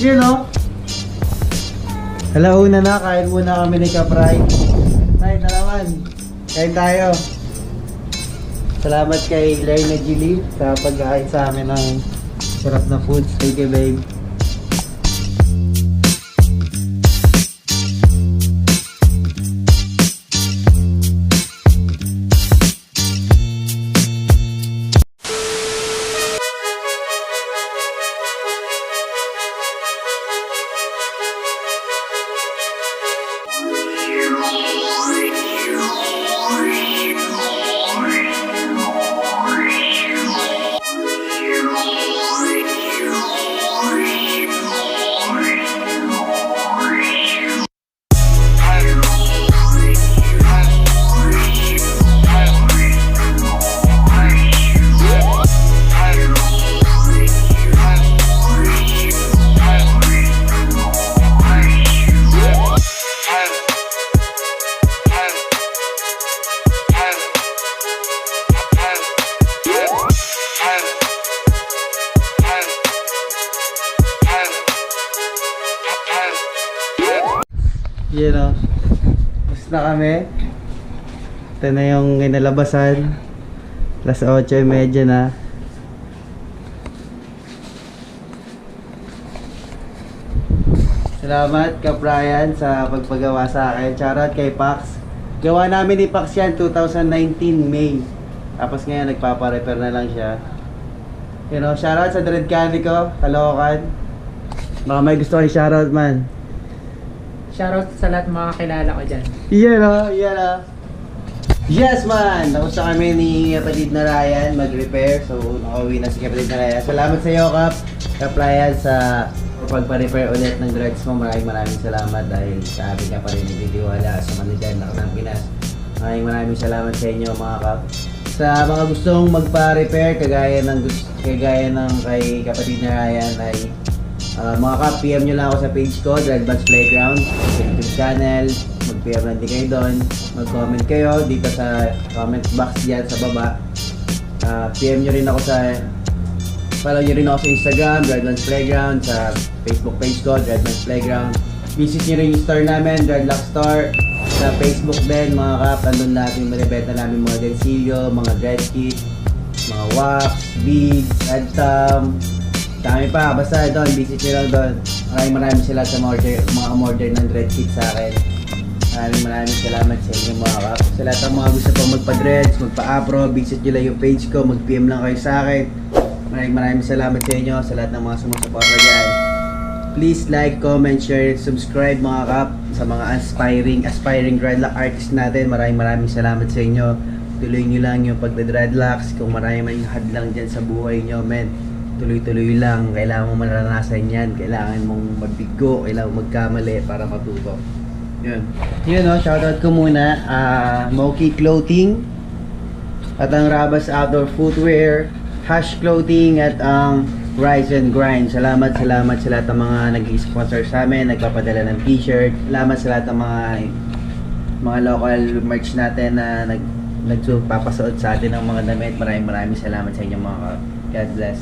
Yun o. Alauna na, kain muna kami ni Kapray. Kain na naman. Kain tayo. Salamat kay Lerna Julie sa pagkain sa amin ng sarap na foods. Thank you, babe. Yan o. Tapos na kami. Ito na yung inalabasan. Alas 8:30 na. Salamat ka Brian sa pagpagawa sa akin. Shoutout kay Pax. Gawa namin ni Pax yan 2019 May. Tapos ngayon nagpapa-repair na lang siya. You know, shoutout sa Dread Candy ko, Caloocan. Baka may gusto kay shoutout man. Shoutout sa lahat ng mga kakilala ko dyan. Yan o, yan o. Yes man! Tapos na kami ni kapatid na Ryan mag-repair. So, nakauwi na si kapatid na Ryan. Salamat sa iyo, Kap Ryan, sa pagpa-repair ulit ng dreads mo. Maraming salamat dahil sa amin ka pa rin nagtitiwala sa Manila ng Pinas. Maraming salamat sa inyo mga Kap. Sa mga gustong magpa-repair, kagaya ng kay kapatid na Ryan ay mga Kap, PM nyo lang ako sa page ko, Dreadbuds Playground, sa YouTube channel. Mag-PM lang din kayo doon. Mag-comment kayo dito sa comment box dyan sa baba. PM nyo rin ako follow nyo rin ako sa Instagram, Dreadbuds Playground, sa Facebook page ko, Dreadbuds Playground. Visit nyo rin yung store namin, Dreadlock Store. Sa Facebook din mga Kap, nandun lahat yung malibeta namin mga densilyo, mga dread kit, mga wax, beads, red thumb. Dami pa, basta doon, visit nyo lang doon. Maraming salamat sa mga order ng dread kit sa akin. Maraming salamat sa inyo mga Kap. Sa lahat ng mga gusto pang magpa-dreads, magpa-afro, visit nyo lang yung page ko, mag-PM lang kayo sa akin. Maraming salamat sa inyo, sa lahat ng mga sumusuporta dyan. Please like, comment, share, and subscribe mga Kap. Sa mga aspiring dreadlock artists natin, maraming salamat sa inyo. Tuloy nyo lang yung pagda-dreadlocks. Kung marami man yung hadlang dyan sa buhay nyo, men. Tuloy-tuloy lang, kailangan mo maranasan yan, kailangan mong magbigo, kailangan mong magkamali para matuto. Yun o, shoutout ko muna, Moki Clothing at ang Rabas Outdoor Footwear, Hash Clothing at ang Rise and Grind. Salamat sa lahat ng mga nag-sponsor sa amin, nagpapadala ng t-shirt. Salamat sa lahat ng mga local merch natin na nagpapasuot sa atin ng mga damit. Maraming salamat sa inyo mga God bless.